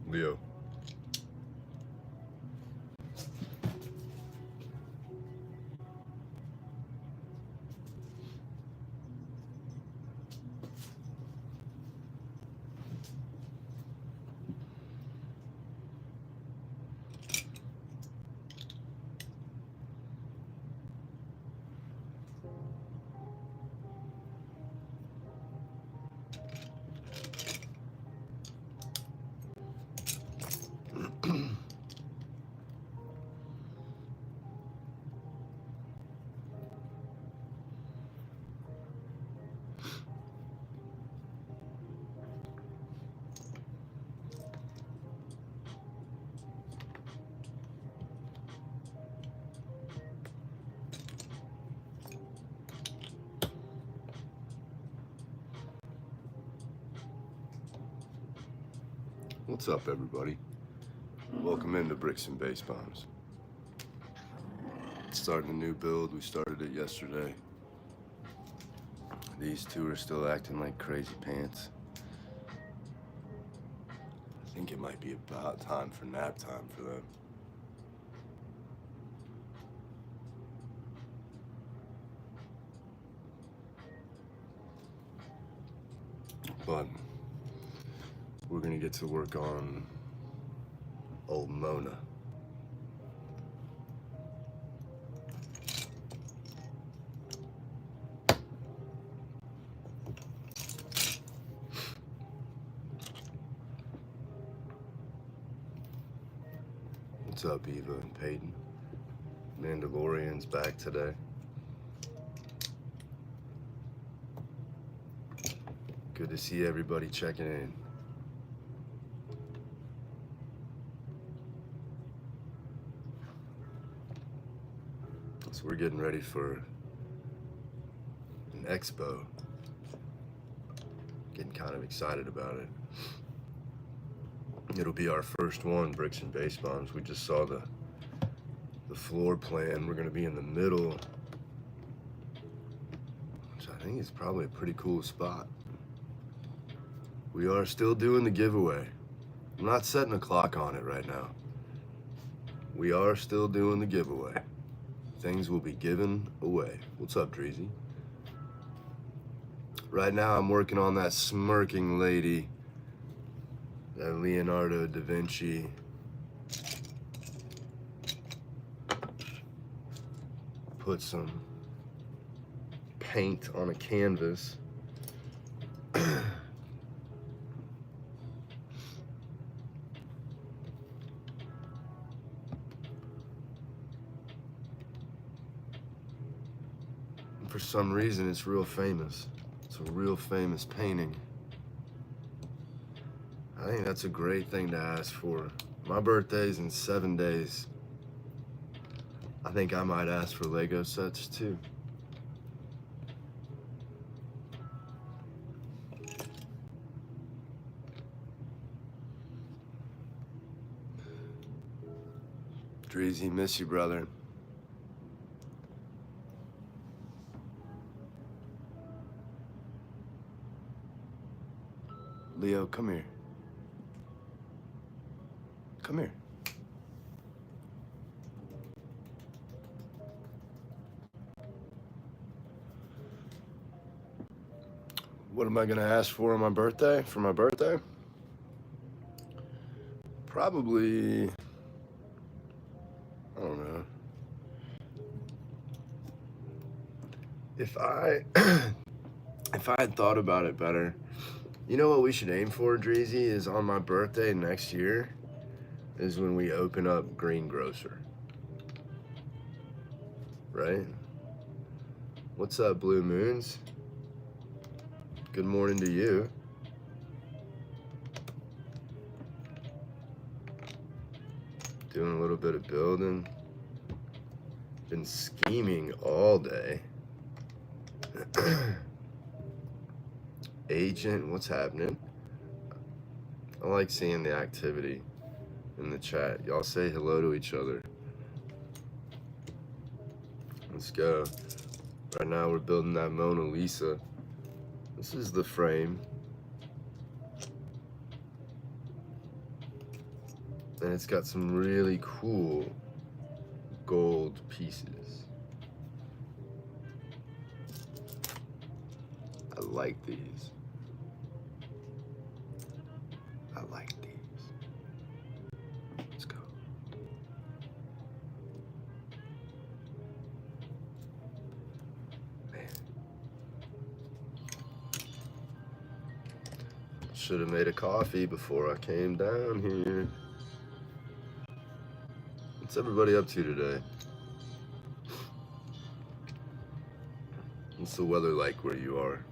Leo. What's up, everybody? Welcome into Bricks and Base Bombs. Starting a new build. We started it yesterday. These two are still acting like crazy pants. I think it might be about time for nap time for them. But we're gonna get to work on old Mona. What's up, Eva and Peyton? Mandalorian's back today. Good to see everybody checking in. So we're getting ready for an expo. Getting kind of excited about it. It'll be our first one, Bricks and Base Bombs. We just saw the floor plan. We're gonna be in the middle, which I think is probably a pretty cool spot. We are still doing the giveaway. I'm not setting a clock on it right now. We are still doing the giveaway. Things will be given away. What's up, Dreezy? Right now I'm working on that smirking lady, that Leonardo da Vinci. Put some paint on a canvas. For some reason, it's real famous. It's a real famous painting. I think that's a great thing to ask for. My birthday's in 7 days. I think I might ask for Lego sets too. Dreezy, miss you, brother. Leo, come here. Come here. What am I gonna ask for on my birthday? For my birthday? Probably, I don't know. If I had thought about it better, you know what we should aim for, Dreezy, is on my birthday next year is when we open up Greengrocer. Right? What's up, Blue Moons? Good morning to you. Doing a little bit of building. Been scheming all day. Agent, what's happening? I like seeing the activity in the chat. Y'all say hello to each other. Let's go. Right now we're building that Mona Lisa. This is the frame. And it's got some really cool gold pieces. I like these. I like these. Let's go. Man. Should have made a coffee before I came down here. What's everybody up to today? What's the weather like where you are?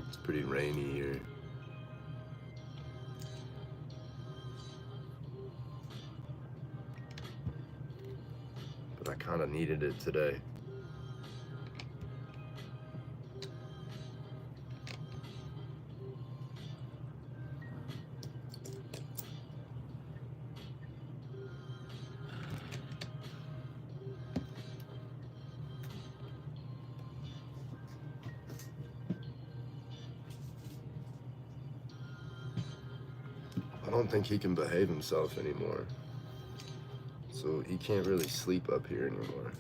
It's pretty rainy here. But I kind of needed it today. I don't think he can behave himself anymore. So he can't really sleep up here anymore.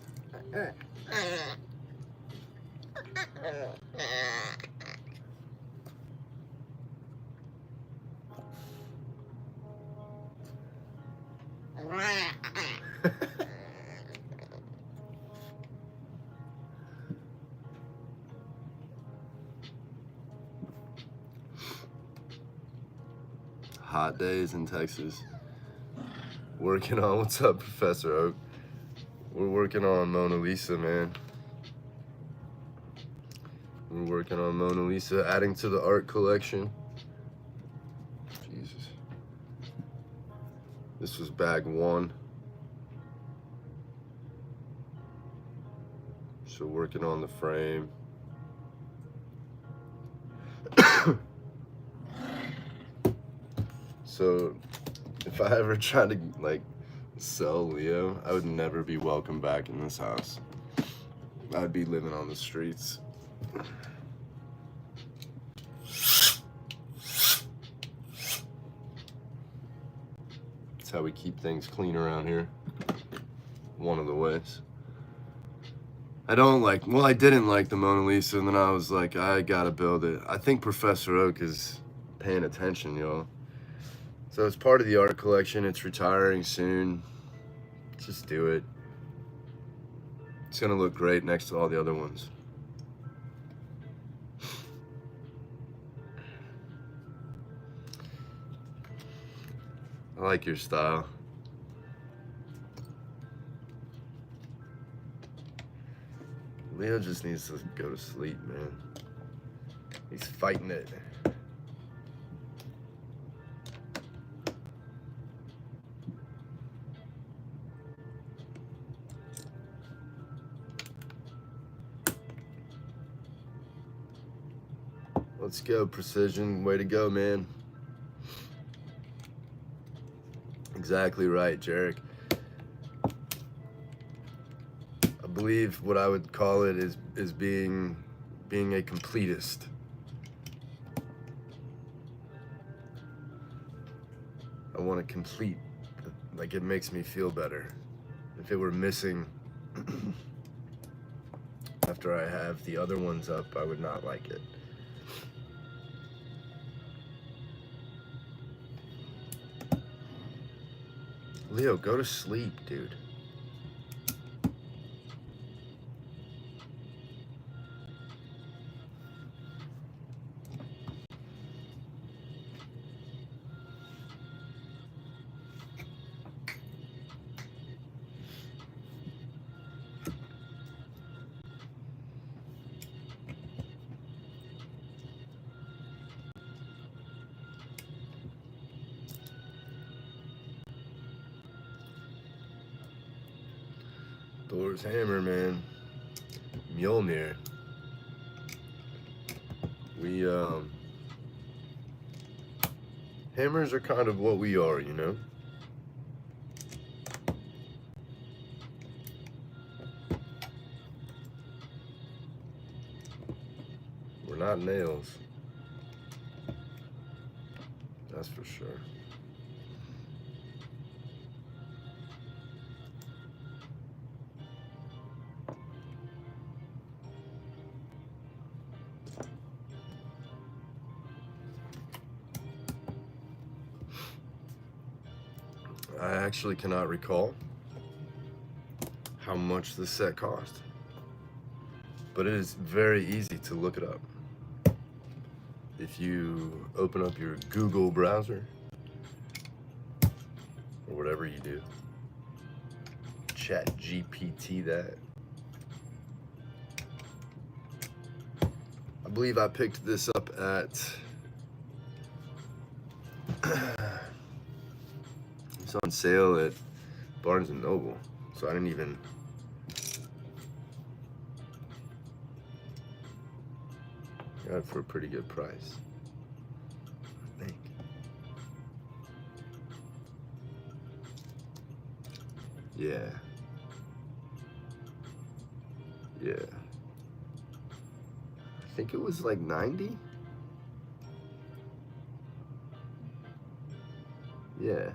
Hot days in Texas. Working on, what's up, Professor Oak? We're working on Mona Lisa, man. We're working on Mona Lisa, adding to the art collection. Jesus. This was bag 1. So working on the frame. So if I ever tried to like sell Leo, I would never be welcome back in this house. I'd be living on the streets. That's how we keep things clean around here. One of the ways. I didn't like the Mona Lisa, and then I was like, I gotta build it. I think Professor Oak is paying attention, y'all. So it's part of the art collection. It's retiring soon. Just do it. It's gonna look great next to all the other ones. I like your style. Leo just needs to go to sleep, man. He's fighting it. Let's go, Precision. Way to go, man. Exactly right, Jarek. I believe what I would call it is being a completist. I want to complete, like it makes me feel better. If it were missing after I have the other ones up, I would not like it. Leo, go to sleep, dude. Thor's hammer, man. Mjolnir. We, hammers are kind of what we are, you know? We're not nails. That's for sure. I actually cannot recall how much this set cost, but it is very easy to look it up. If you open up your Google browser, or whatever you do, chat GPT that. I believe I picked this up at, it's on sale at Barnes & Noble, so I didn't even, got it for a pretty good price, I think. Yeah. Yeah. I think it was like 90? Yeah.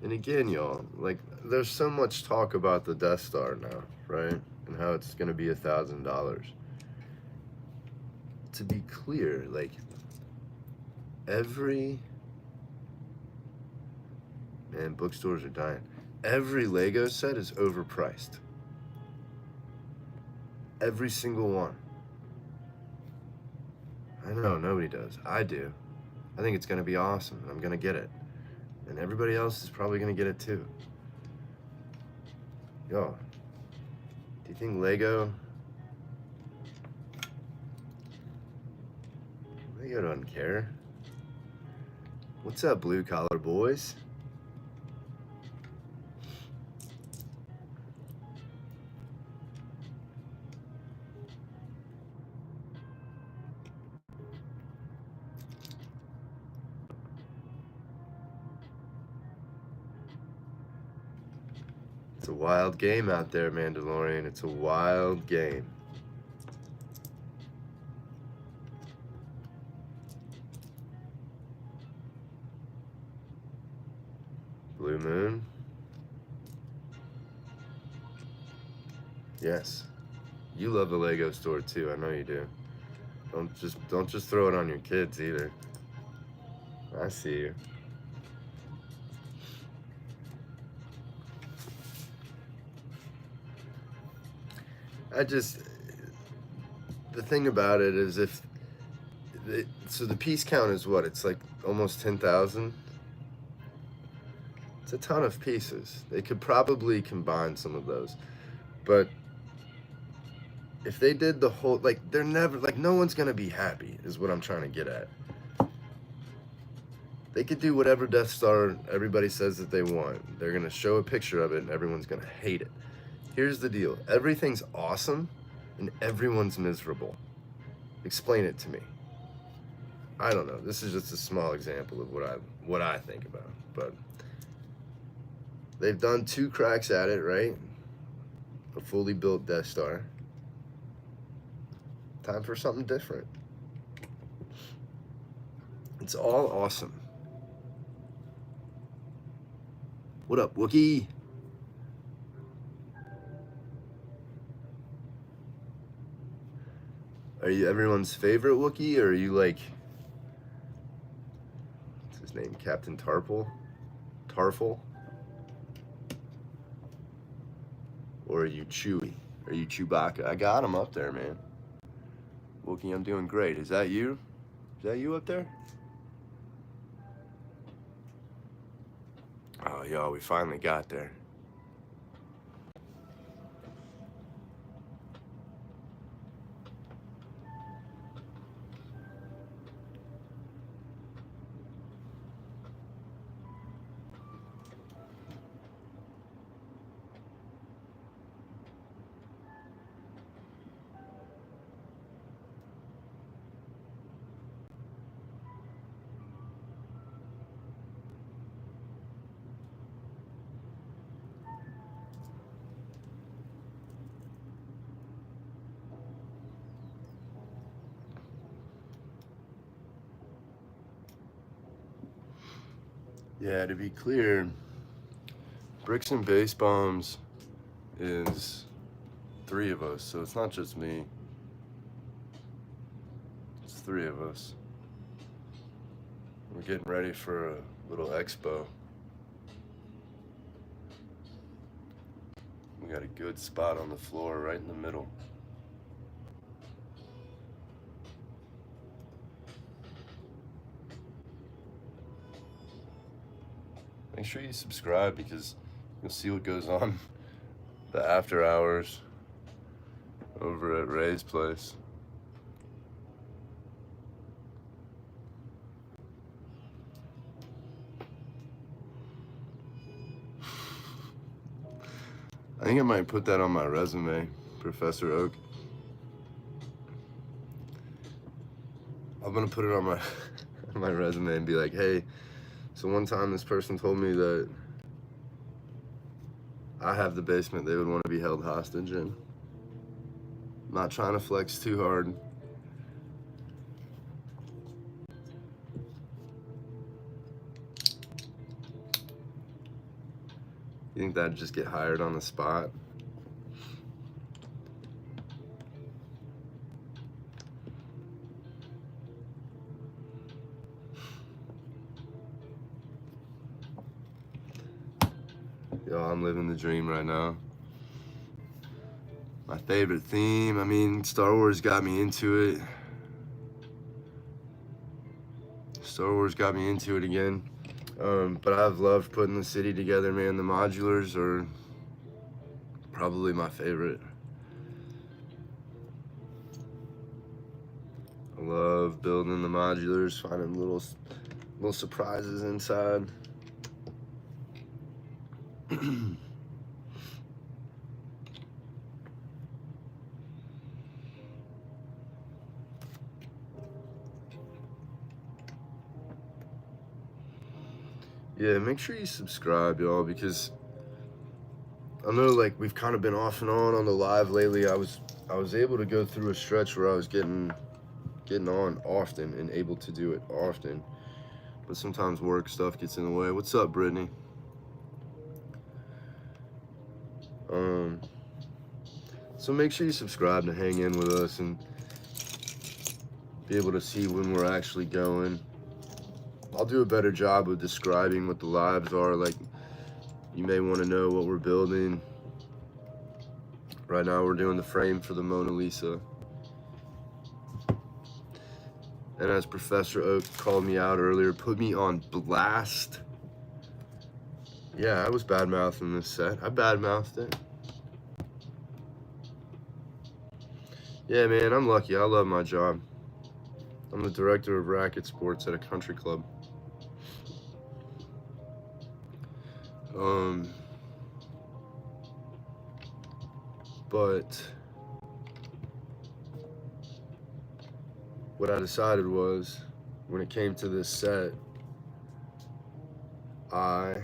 And again, y'all, like, there's so much talk about the Death Star now, right? And how it's gonna be $1,000. To be clear, like, man, bookstores are dying. Every Lego set is overpriced. Every single one. I know, nobody does. I do. I think it's gonna be awesome, and I'm gonna get it. And everybody else is probably gonna get it too. Yo, do you think Lego doesn't care? What's up, blue collar boys? It's a wild game out there, Mandalorian. It's a wild game. Blue Moon. Yes. You love the Lego store too, I know you do. Don't just throw it on your kids either. I see you. The thing about it is so the piece count is what? It's like almost 10,000. It's a ton of pieces. They could probably combine some of those. But if they did the whole, like, they're never, like, no one's gonna be happy, is what I'm trying to get at. They could do whatever Death Star everybody says that they want. They're gonna show a picture of it and everyone's gonna hate it. Here's the deal. Everything's awesome and everyone's miserable. Explain it to me. I don't know. This is just a small example of what I think about. But they've done 2 cracks at it, right? A fully built Death Star. Time for something different. It's all awesome. What up, Wookie? Are you everyone's favorite Wookiee, or are you like, what's his name, Captain Tarful? Or are you Chewie? Are you Chewbacca? I got him up there, man. Wookie, I'm doing great. Is that you? Is that you up there? Oh, yo, we finally got there. Yeah, to be clear, Bricks and Base Bombs is 3 of us, so it's not just me. It's 3 of us. We're getting ready for a little expo. We got a good spot on the floor right in the middle. Make sure you subscribe because you'll see what goes on the after hours over at Ray's place. I think I might put that on my resume, Professor Oak. I'm gonna put it on my on my resume and be like, hey, so one time this person told me that I have the basement they would want to be held hostage in. I'm not trying to flex too hard. You think that'd just get hired on the spot? Yo, I'm living the dream right now. My favorite theme, I mean, Star Wars got me into it. Star Wars got me into it again. But I've loved putting the city together, man. The modulars are probably my favorite. I love building the modulars, finding little surprises inside. Yeah, make sure you subscribe, y'all, because I know like we've kind of been off and on the live lately. I was able to go through a stretch where I was getting on often and able to do it often, but sometimes work stuff gets in the way. What's up, Brittany? So make sure you subscribe to hang in with us and be able to see when we're actually going. I'll do a better job of describing what the lives are. Like, you may want to know what we're building. Right now we're doing the frame for the Mona Lisa. And as Professor Oak called me out earlier, put me on blast. Yeah, I was bad-mouthing this set. I bad-mouthed it. Yeah, man, I'm lucky. I love my job. I'm the director of racket sports at a country club. But what I decided was, when it came to this set, I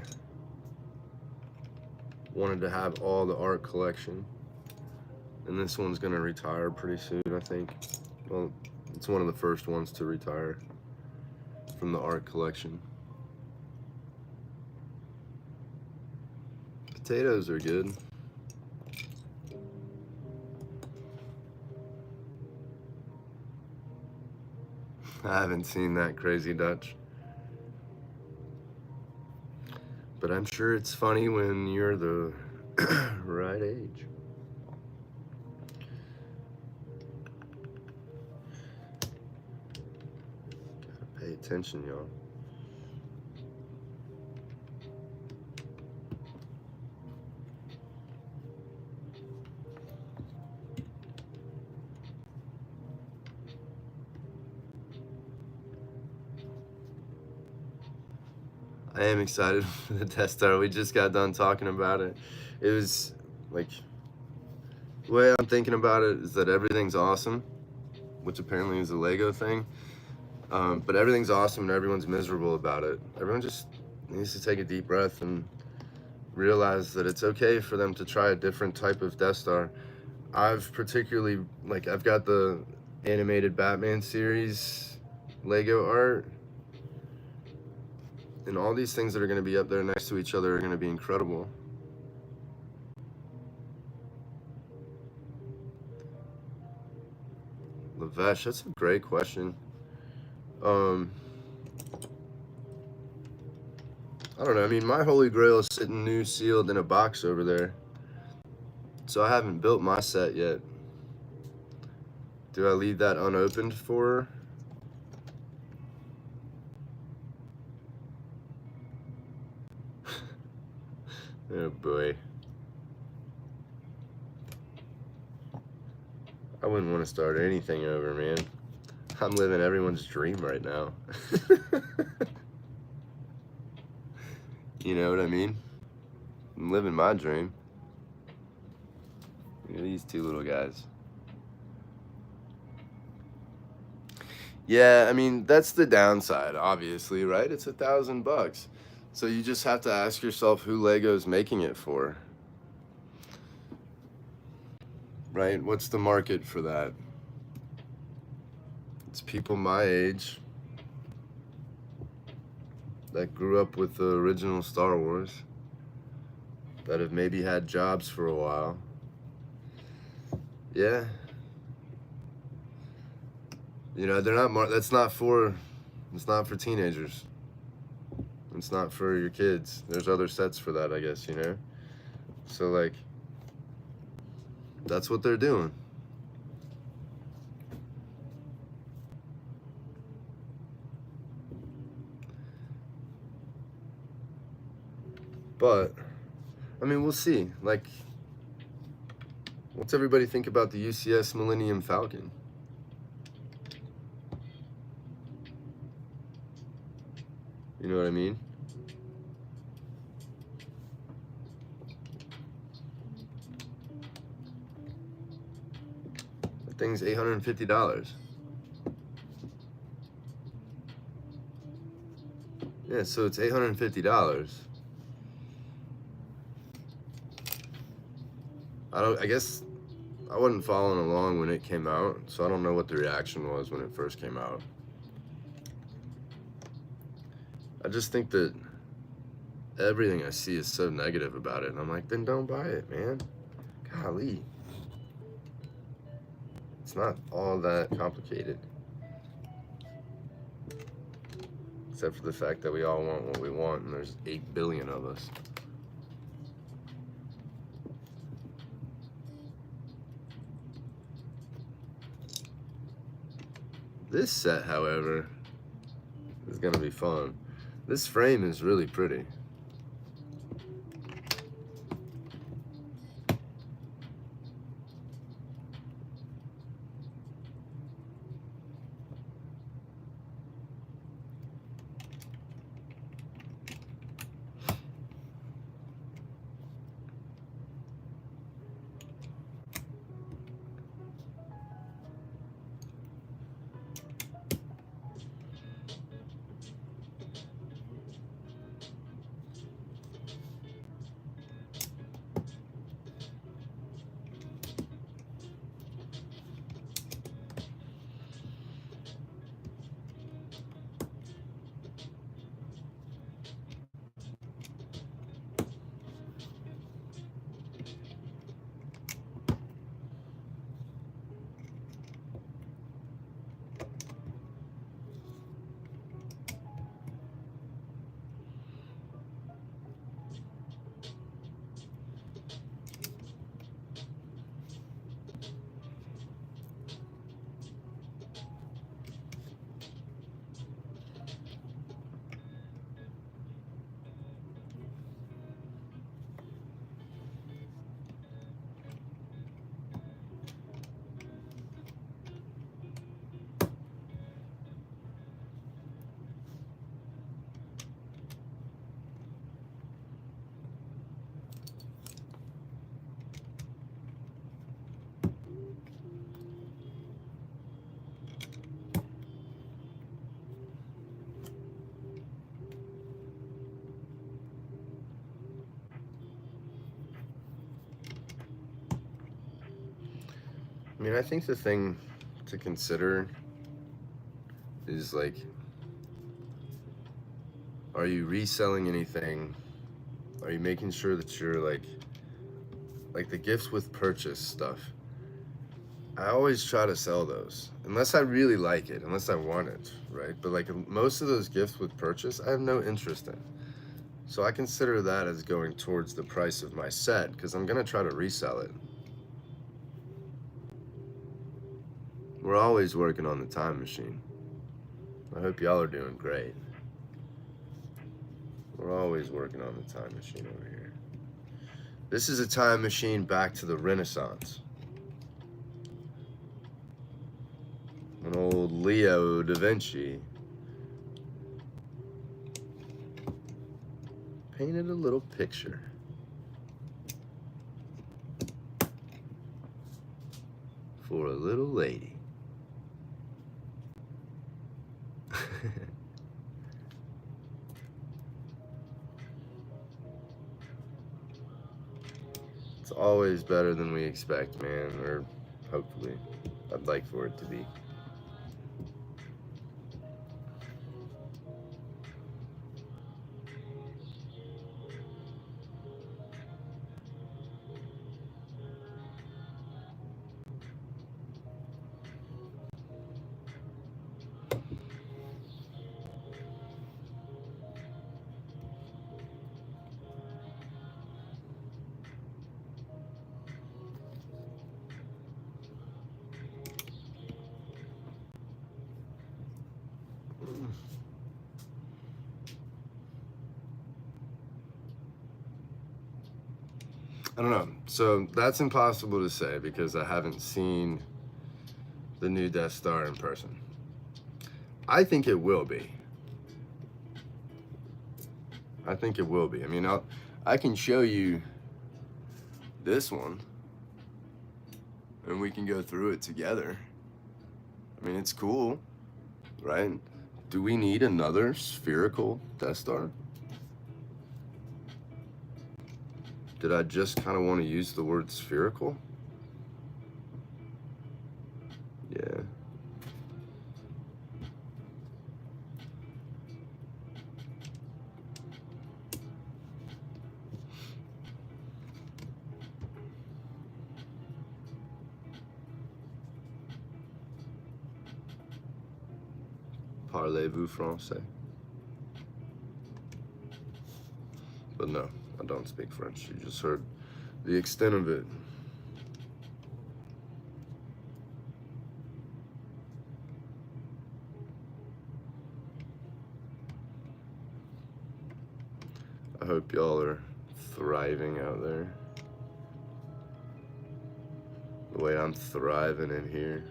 wanted to have all the art collection. And this one's gonna retire pretty soon, I think. Well, it's one of the first ones to retire from the art collection. Potatoes are good. I haven't seen that, Crazy Dutch. But I'm sure it's funny when you're the right age. Gotta pay attention, y'all. I am excited for the Death Star. We just got done talking about it. It was like, the way I'm thinking about it is that everything's awesome, which apparently is a Lego thing. But everything's awesome and everyone's miserable about it. Everyone just needs to take a deep breath and realize that it's okay for them to try a different type of Death Star. I've particularly, like, I've got the animated Batman series Lego art. And all these things that are going to be up there next to each other are going to be incredible. Lavesh, that's a great question. I don't know. I mean, my Holy Grail is sitting new, sealed in a box over there. So I haven't built my set yet. Do I leave that unopened for her? Oh boy. I wouldn't want to start anything over, man. I'm living everyone's dream right now. You know what I mean? I'm living my dream. Look at these two little guys. Yeah, I mean, that's the downside, obviously, right? It's $1,000. So you just have to ask yourself who Lego's making it for. Right? What's the market for that? It's people my age that grew up with the original Star Wars, that have maybe had jobs for a while. Yeah. You know, they're not, it's not for teenagers. It's not for your kids. There's other sets for that, I guess, you know? So, like, that's what they're doing. But, I mean, we'll see. Like, what's everybody think about the UCS Millennium Falcon? You know what I mean? That thing's $850. Yeah, so it's $850. I guess I wasn't following along when it came out, so I don't know what the reaction was when it first came out. I just think that everything I see is so negative about it, and I'm like, then don't buy it, man. Golly. It's not all that complicated. Except for the fact that we all want what we want, and there's 8 billion of us. This set, however, is gonna be fun. This frame is really pretty. I mean, I think the thing to consider is, like, are you reselling anything? Are you making sure that you're, like the gifts with purchase stuff? I always try to sell those, unless I really like it, unless I want it, right? But like most of those gifts with purchase, I have no interest in. So I consider that as going towards the price of my set, because I'm gonna try to resell it. We're always working on the time machine. I hope y'all are doing great. We're always working on the time machine over here. This is a time machine back to the Renaissance. An old Leo da Vinci painted a little picture. For a little lady. It's always better than we expect, man, or hopefully. I'd like for it to be. I don't know. So that's impossible to say because I haven't seen the new Death Star in person. I think it will be. I think it will be. I mean, I can show you this one and we can go through it together. I mean, it's cool, right? Do we need another spherical Death Star? Did I just kind of want to use the word spherical? Yeah. Parlez-vous français? But no, I don't speak French. You just heard the extent of it. I hope y'all are thriving out there. The way I'm thriving in here.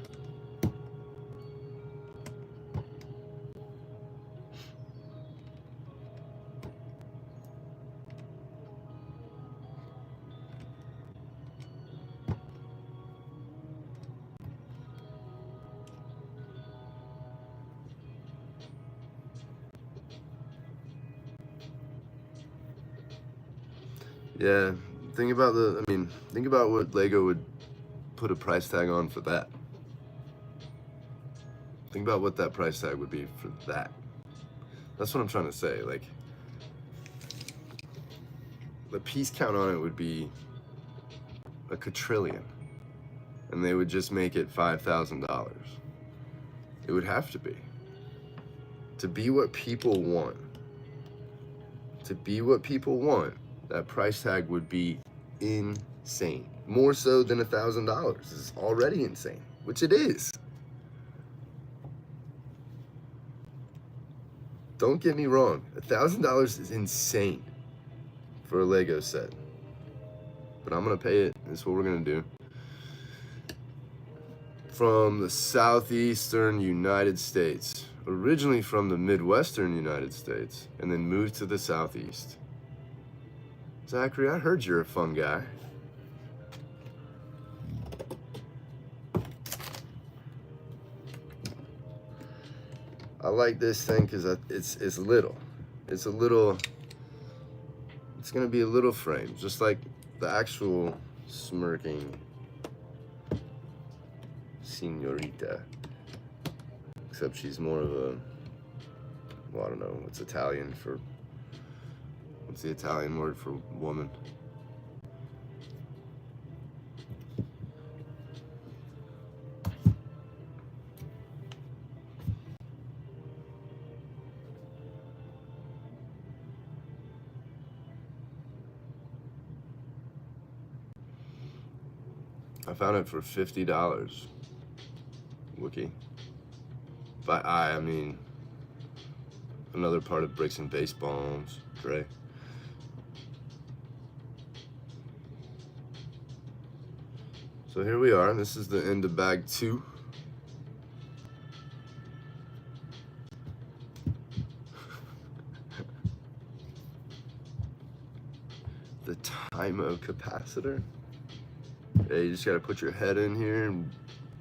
Yeah, think about think about what Lego would put a price tag on for that. Think about what that price tag would be for that. That's what I'm trying to say. Like, the piece count on it would be a quadrillion, and they would just make it $5,000. It would have to be. To be what people want. To be what people want, that price tag would be insane. More so than $1,000. It's already insane, which it is. Don't get me wrong, $1,000 is insane for a Lego set. But I'm gonna pay it. That's what we're gonna do. From the southeastern United States, originally from the Midwestern United States, and then moved to the southeast. Zachary, I heard you're a fun guy. I like this thing because it's little. It's a little, it's gonna be a little frame, just like the actual smirking señorita. Except she's more of a, well, I don't know, what's Italian for, what's the Italian word for woman? I found it for $50. Wookie. By I mean another part of Bricks and Baseballs, Dre. So here we are. This is the end of bag 2. The Time-O capacitor. Yeah, you just gotta put your head in here and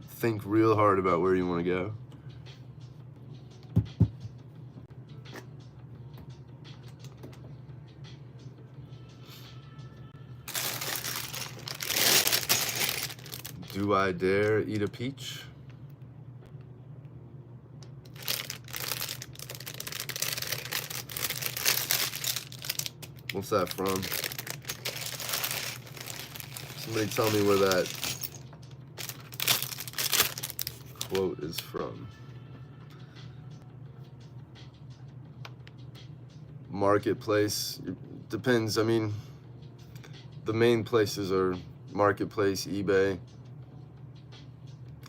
think real hard about where you want to go. Do I dare eat a peach? What's that from? Somebody tell me where that quote is from. Marketplace, it depends. I mean, the main places are Marketplace, eBay.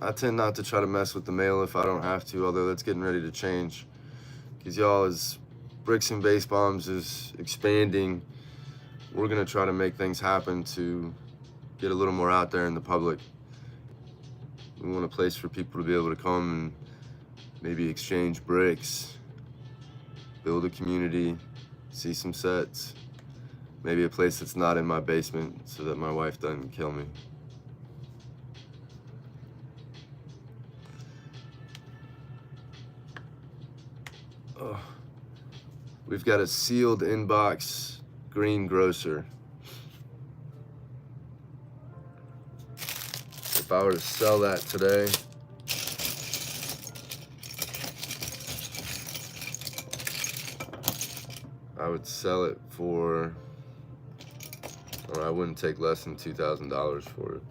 I tend not to try to mess with the mail if I don't have to, although that's getting ready to change. Because y'all, as Bricks and Base Bombs is expanding, we're gonna try to make things happen to get a little more out there in the public. We want a place for people to be able to come and maybe exchange bricks, build a community, see some sets, maybe a place that's not in my basement so that my wife doesn't kill me. Oh, we've got a sealed inbox green grocer. If I were to sell that today, I would sell it for, or I wouldn't take less than $2,000 for it.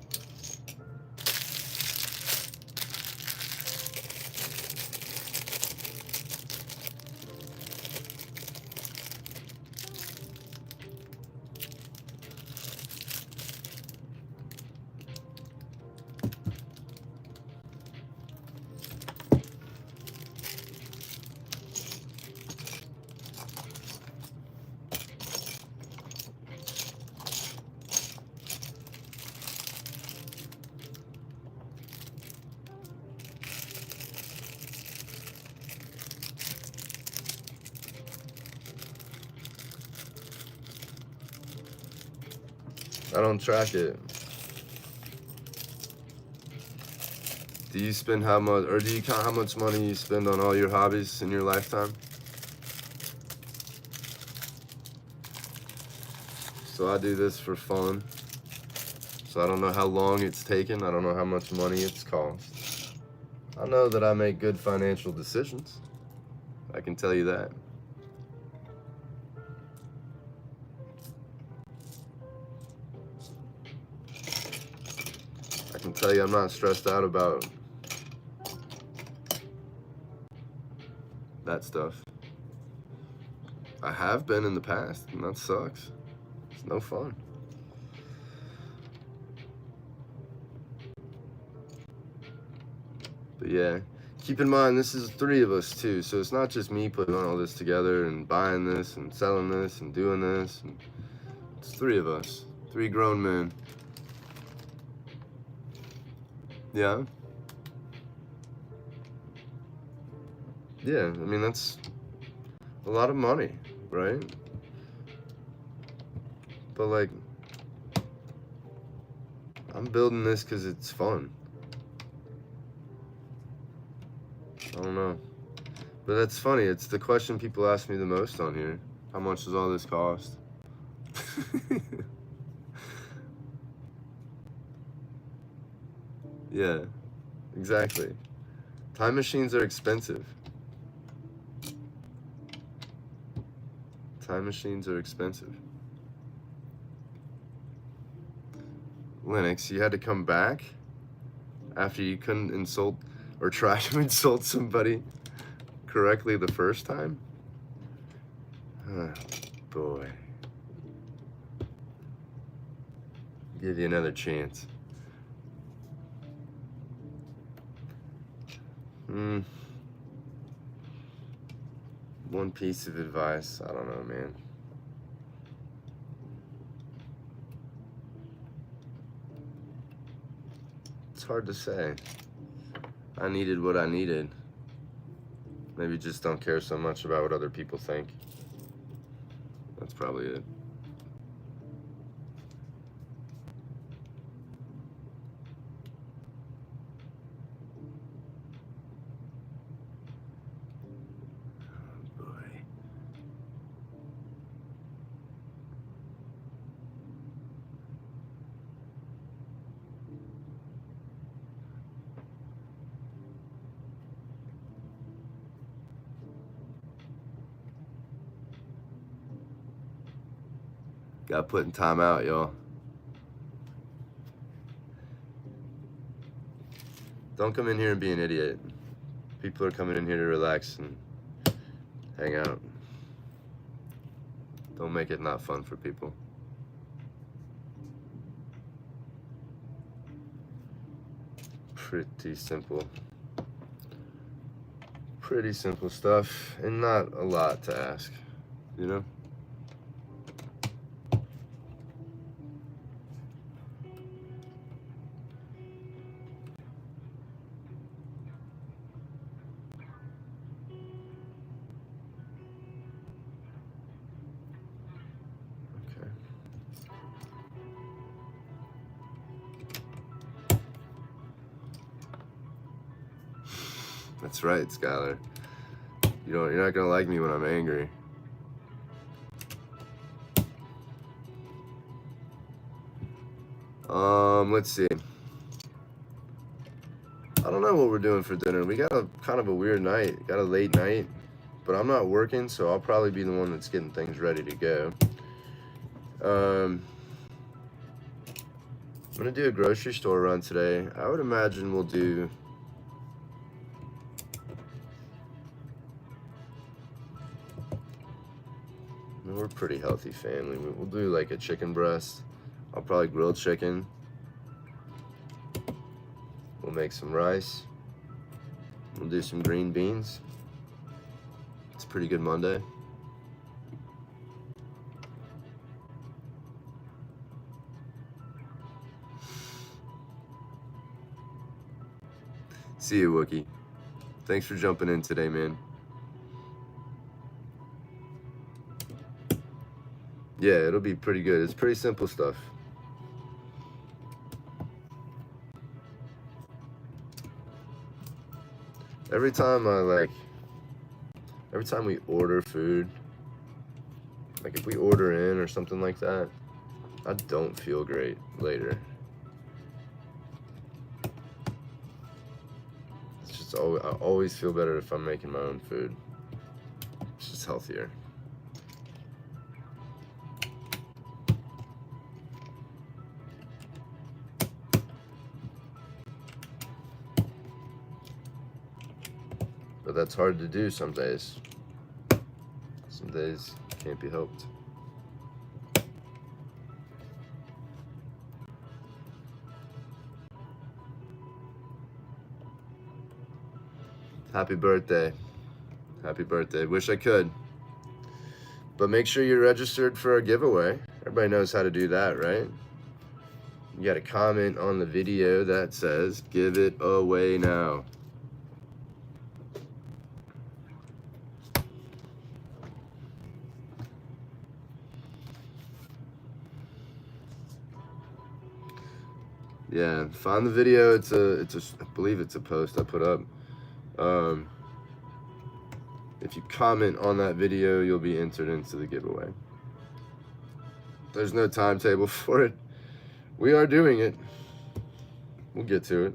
I don't track it. Do you spend how much, or do you count how much money you spend on all your hobbies in your lifetime? So I do this for fun. So I don't know how long it's taken. I don't know how much money it's cost. I know that I make good financial decisions. I can tell you that. I can tell you I'm not stressed out about that stuff. I have been in the past, and that sucks. It's no fun. But yeah, keep in mind this is 3 of us too, so it's not just me putting all this together and buying this and selling this and doing this. And it's 3 of us, 3 grown men. Yeah. Yeah, I mean, that's a lot of money, right? But like, I'm building this because it's fun. I don't know. But that's funny. It's the question people ask me the most on here. How much does all this cost? Yeah, exactly. Time machines are expensive. Time machines are expensive. Linux, you had to come back after you couldn't insult or try to insult somebody correctly the first time? Oh, boy. Give you another chance. One piece of advice, I don't know, man. It's hard to say. I needed what I needed. Maybe just don't care so much about what other people think. That's probably it. Oh boy. Got put in timeout, y'all. Don't come in here and be an idiot. People are coming in here to relax and hang out. Don't make it not fun for people. Pretty simple. Pretty simple stuff, and not a lot to ask, you know? That's right, Skylar. You're not gonna like me when I'm angry. Let's see. I don't know what we're doing for dinner. We got a kind of a weird night. Got a late night, but I'm not working, so I'll probably be the one that's getting things ready to go. I'm gonna do a grocery store run today. I would imagine we'll do we're a pretty healthy family. We'll do like a chicken breast. I'll probably grill chicken. We'll make some rice. We'll do some green beans. It's a pretty good Monday. See you, Wookie. Thanks for jumping in today, man. Yeah, it'll be pretty good. It's pretty simple stuff. Every time we order food, like if we order in or something like that, I don't feel great later. It's just I always feel better if I'm making my own food. It's just healthier. But that's hard to do some days. Some days can't be helped. Happy birthday. Happy birthday. Wish I could. But make sure you're registered for our giveaway. Everybody knows how to do that, right? You got to comment on the video that says, "Give it away now." Yeah, find the video. It's a I believe it's a post I put up. If you comment on that video, you'll be entered into the giveaway. There's no timetable for it. We are doing it. We'll get to it.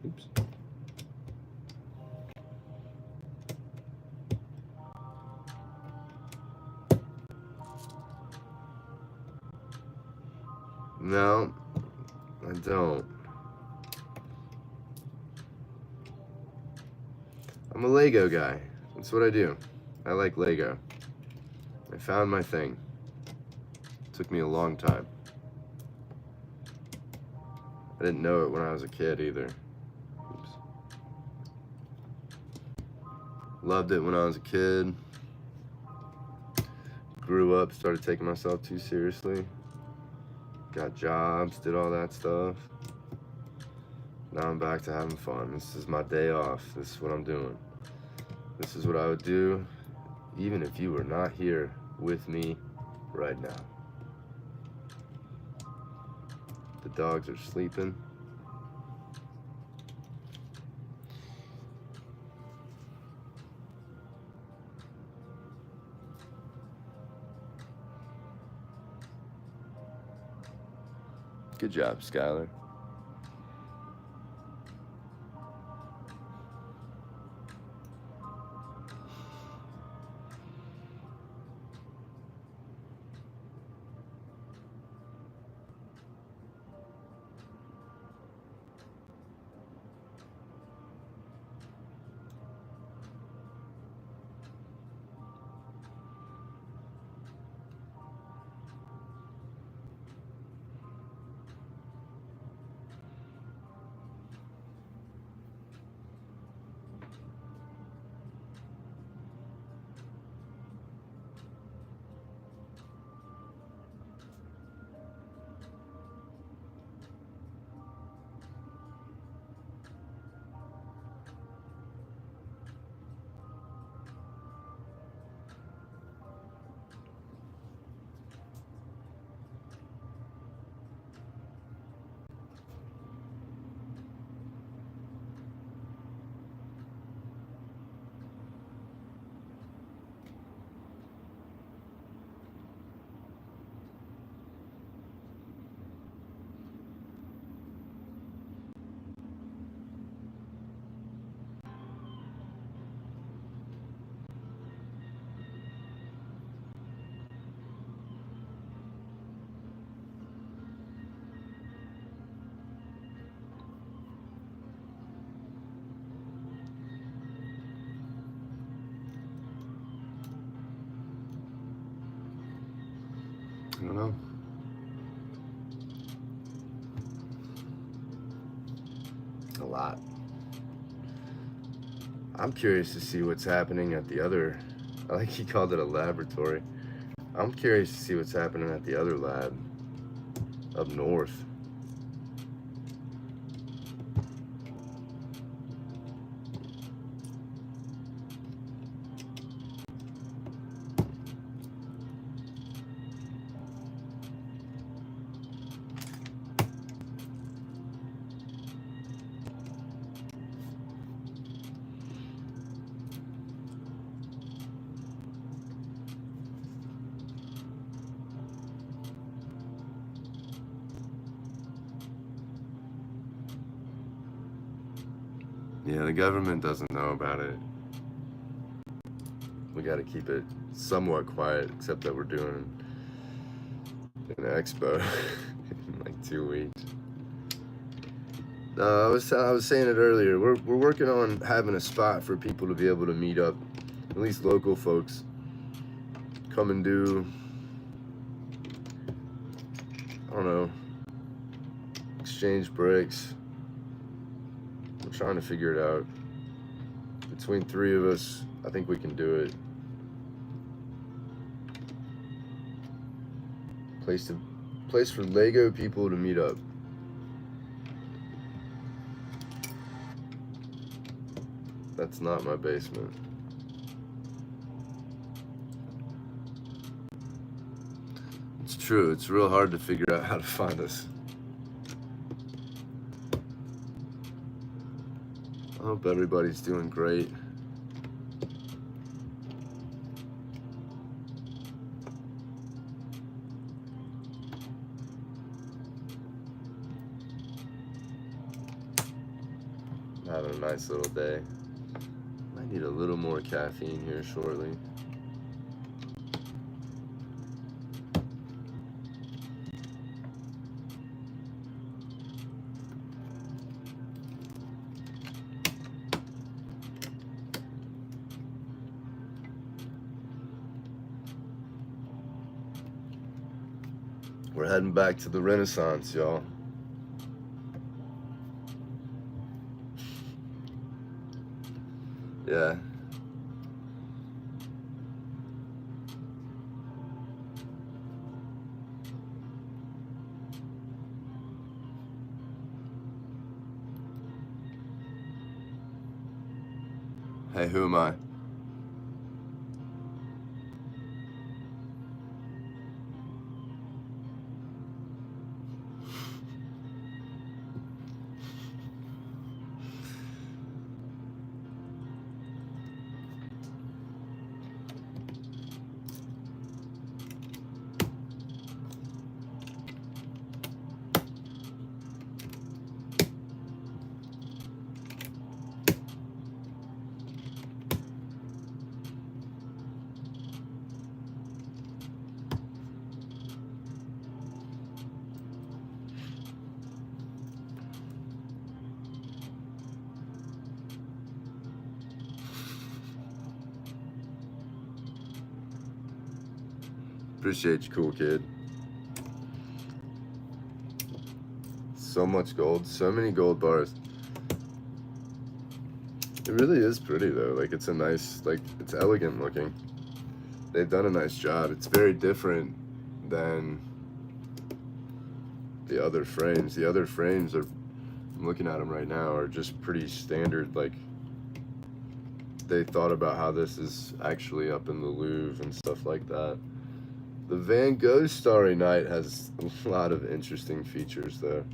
Oops. No, I don't. I'm a Lego guy. That's what I do. I like Lego. I found my thing. It took me a long time. I didn't know it when I was a kid either. Oops. Loved it when I was a kid. Grew up, started taking myself too seriously. Got jobs, did all that stuff. Now I'm back to having fun. This is my day off. This is what I'm doing. This is what I would do even if you were not here with me right now. The dogs are sleeping. Good job, Skylar. I don't know. A lot. I'm curious to see what's happening at the other, I like he called it a laboratory. I'm curious to see what's happening at the other lab up north. Yeah, the government doesn't know about it. We got to keep it somewhat quiet, except that we're doing an expo in like 2 weeks. I was saying it earlier. We're working on having a spot for people to be able to meet up, at least local folks. Come and do, I don't know, exchange bricks. We're trying to figure it out. Between 3 of us, I think we can do it. Place for Lego people to meet up. That's not my basement. It's true, it's real hard to figure out how to find us. I hope everybody's doing great. I'm having a nice little day. I need a little more caffeine here shortly. We're heading back to the Renaissance, y'all. Yeah. Hey, who am I? Appreciate you, cool kid. So much gold, so many gold bars. It really is pretty though. Like it's a nice, like it's elegant looking. They've done a nice job. It's very different than the other frames. The other frames are, I'm looking at them right now, are just pretty standard. Like they thought about how this is actually up in the Louvre and stuff like that. The Van Gogh Starry Night has a lot of interesting features though.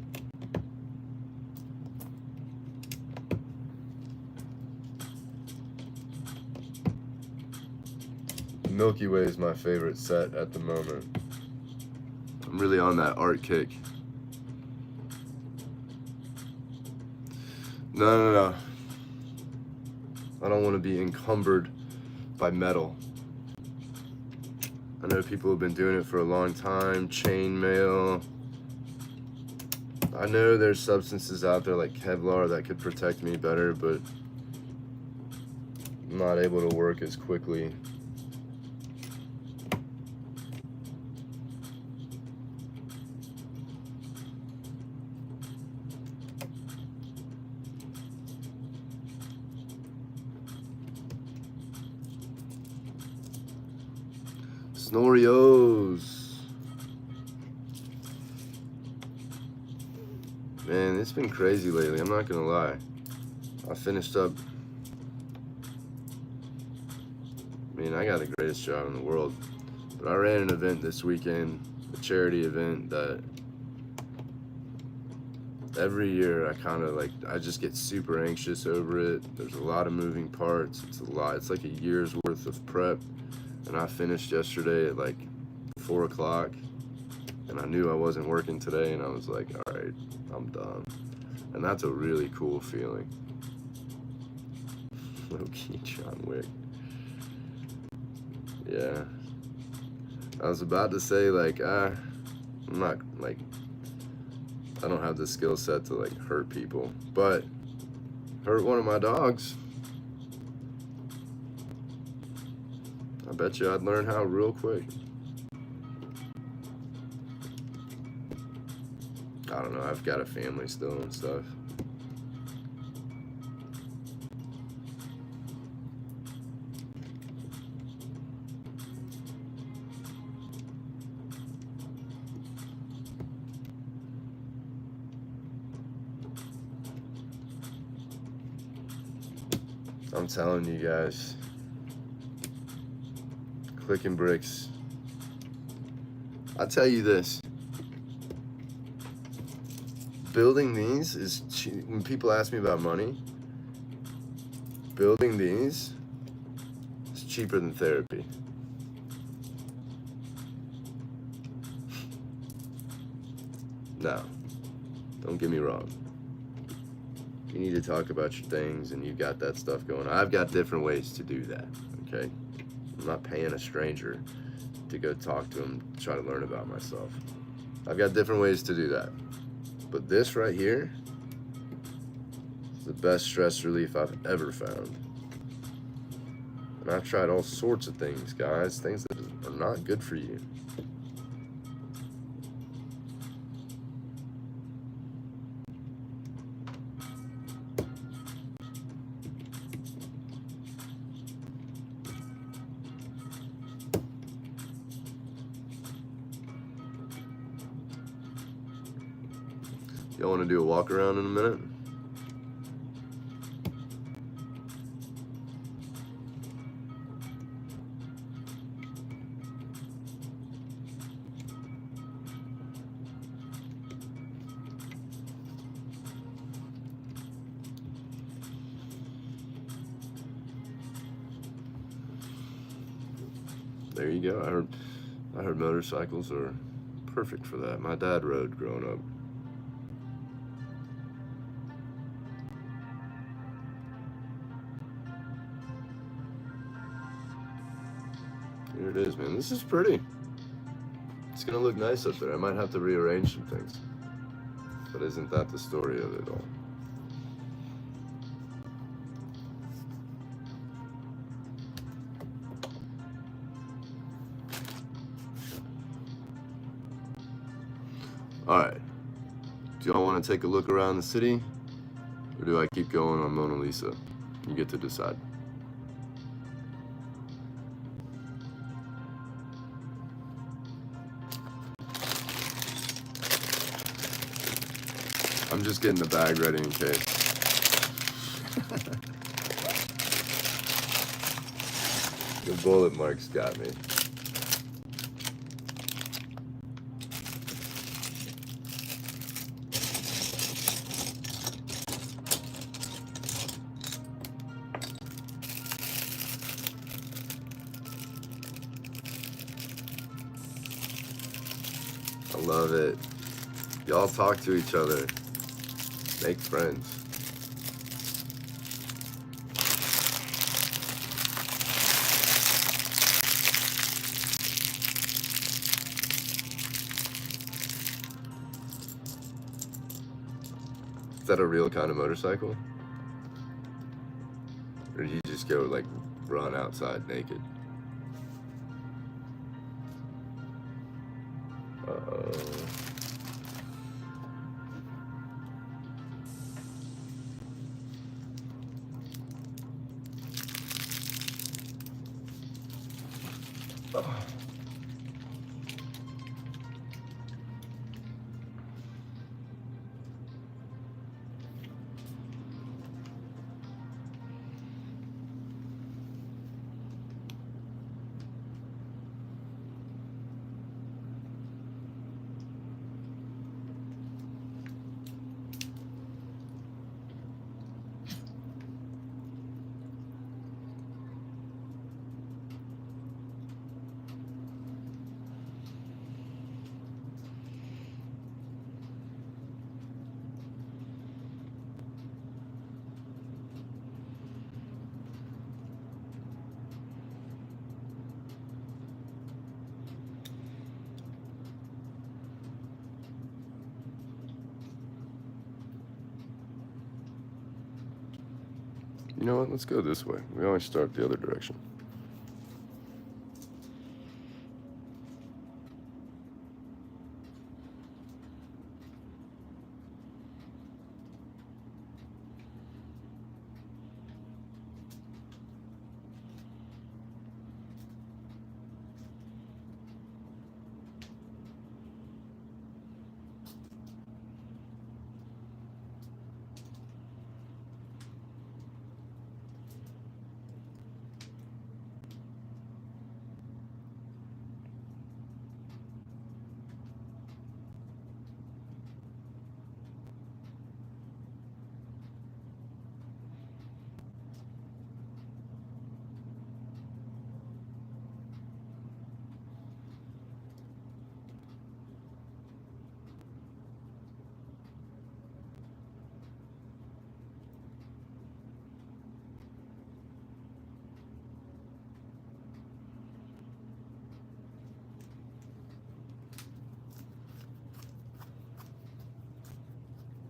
Milky Way is my favorite set at the moment. I'm really on that art kick. No. I don't want to be encumbered by metal. I know people have been doing it for a long time. Chainmail. I know there's substances out there like Kevlar that could protect me better, but I'm not able to work as quickly. Snorios. Man, it's been crazy lately, I'm not gonna lie. I finished up. I mean, I got the greatest job in the world. But I ran an event this weekend, a charity event that every year I just get super anxious over it. There's a lot of moving parts. It's a lot. It's like a year's worth of prep. And I finished yesterday at like 4 o'clock. And I knew I wasn't working today. And I was like, all right, I'm done. And that's a really cool feeling. Low-key John Wick. Yeah. I was about to say like, I'm not like, I don't have the skill set to like hurt people, but hurt one of my dogs. I bet you I'd learn how real quick. I don't know, I've got a family still and stuff. I'm telling you guys, clicking bricks. I'll tell you this. Building these is cheap. When people ask me about money, building these is cheaper than therapy. No, don't get me wrong. You need to talk about your things and you've got that stuff going on. I've got different ways to do that, okay? I'm not paying a stranger to go talk to him, try to learn about myself. I've got different ways to do that. But this right here is the best stress relief I've ever found. And I've tried all sorts of things, guys, things that are not good for you. Y'all want to do a walk around in a minute? There you go. I heard motorcycles are perfect for that. My dad rode growing up. Here it is, man. This is pretty. It's gonna look nice up there. I might have to rearrange some things. But isn't that the story of it all? Alright. Do y'all want to take a look around the city? Or do I keep going on Mona Lisa? You get to decide. I'm just getting the bag ready in case. The bullet marks got me. I love it. Y'all talk to each other. Make friends. Is that a real kind of motorcycle? Or do you just go like run outside naked? Uh-oh. You know what? Let's go this way. We always start the other direction.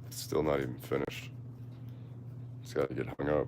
It's still not even finished. It's got to get hung up.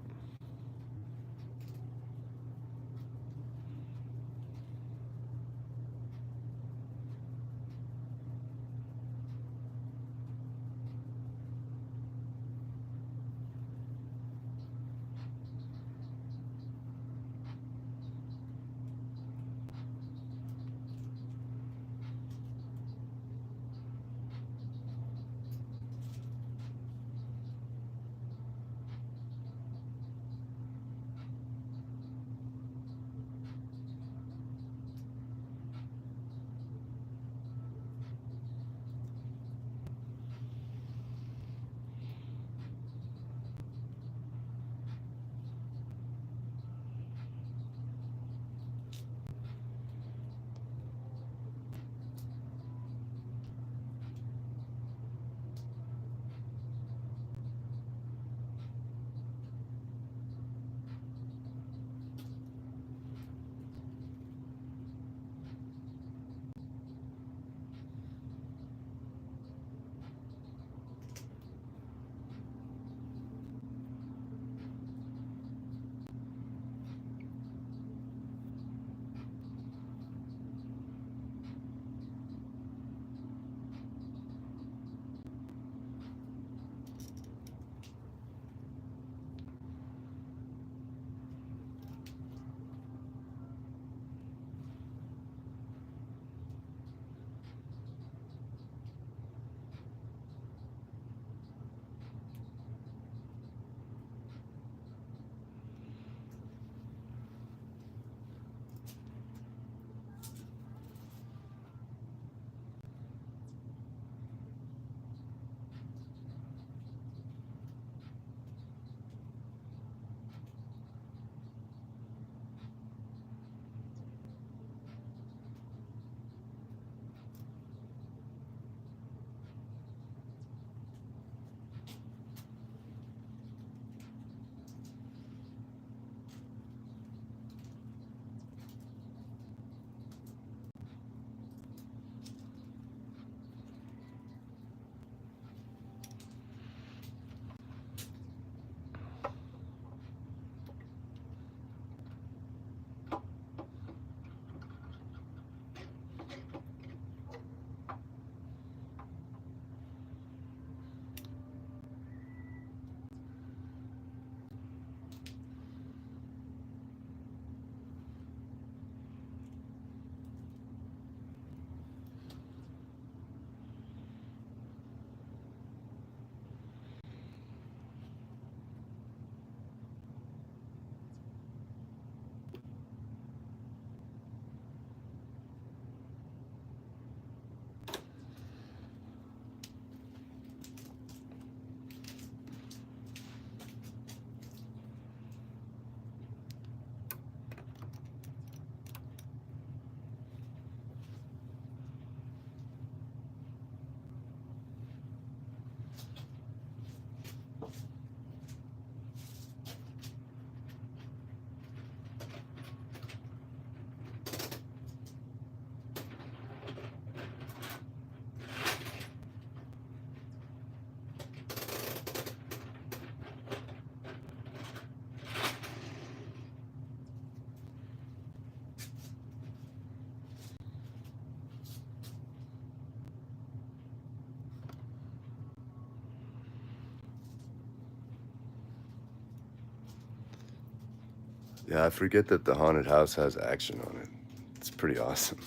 Yeah, I forget that the haunted house has action on it. It's pretty awesome.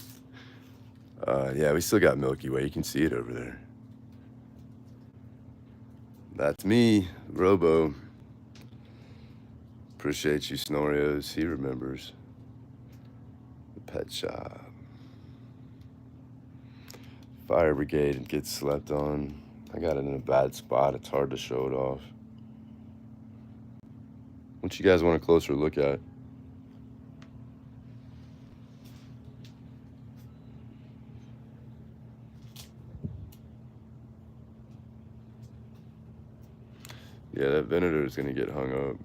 Yeah, we still got Milky Way. You can see it over there. That's me, Robo. Appreciate you, Snorios. He remembers. The pet shop. Fire brigade gets slept on. I got it in a bad spot. It's hard to show it off. What you guys want a closer look at? Yeah, that Venator is gonna get hung up.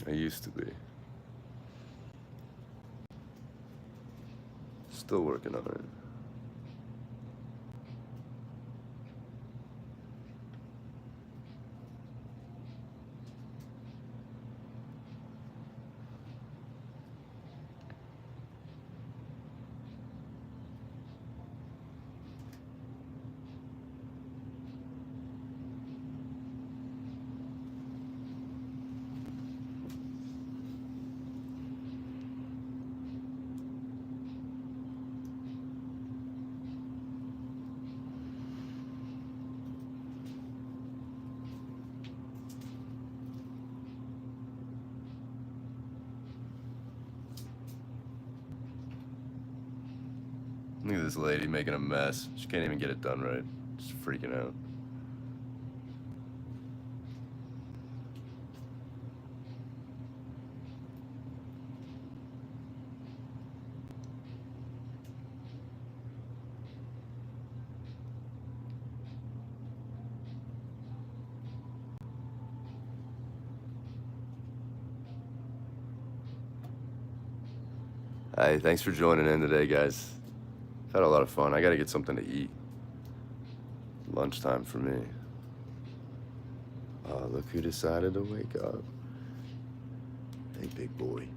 I used to be. Still working on it. Look at this lady making a mess. She can't even get it done right. Just freaking out. Hey, thanks for joining in today, guys. I've had a lot of fun. I gotta get something to eat. Lunchtime for me. Oh, look who decided to wake up. Hey, big boy.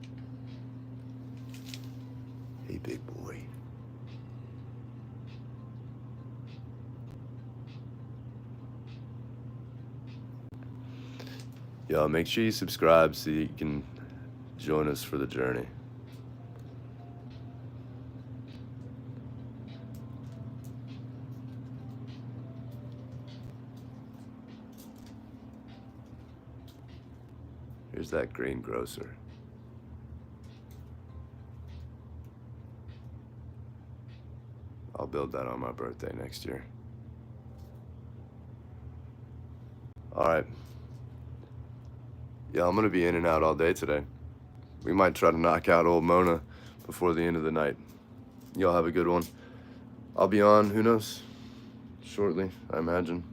Hey, big boy. Y'all, make sure you subscribe so you can join us for the journey. Here's that greengrocer. I'll build that on my birthday next year. All right. Yeah, I'm gonna be in and out all day today. We might try to knock out old Mona before the end of the night. Y'all have a good one. I'll be on, who knows, shortly, I imagine.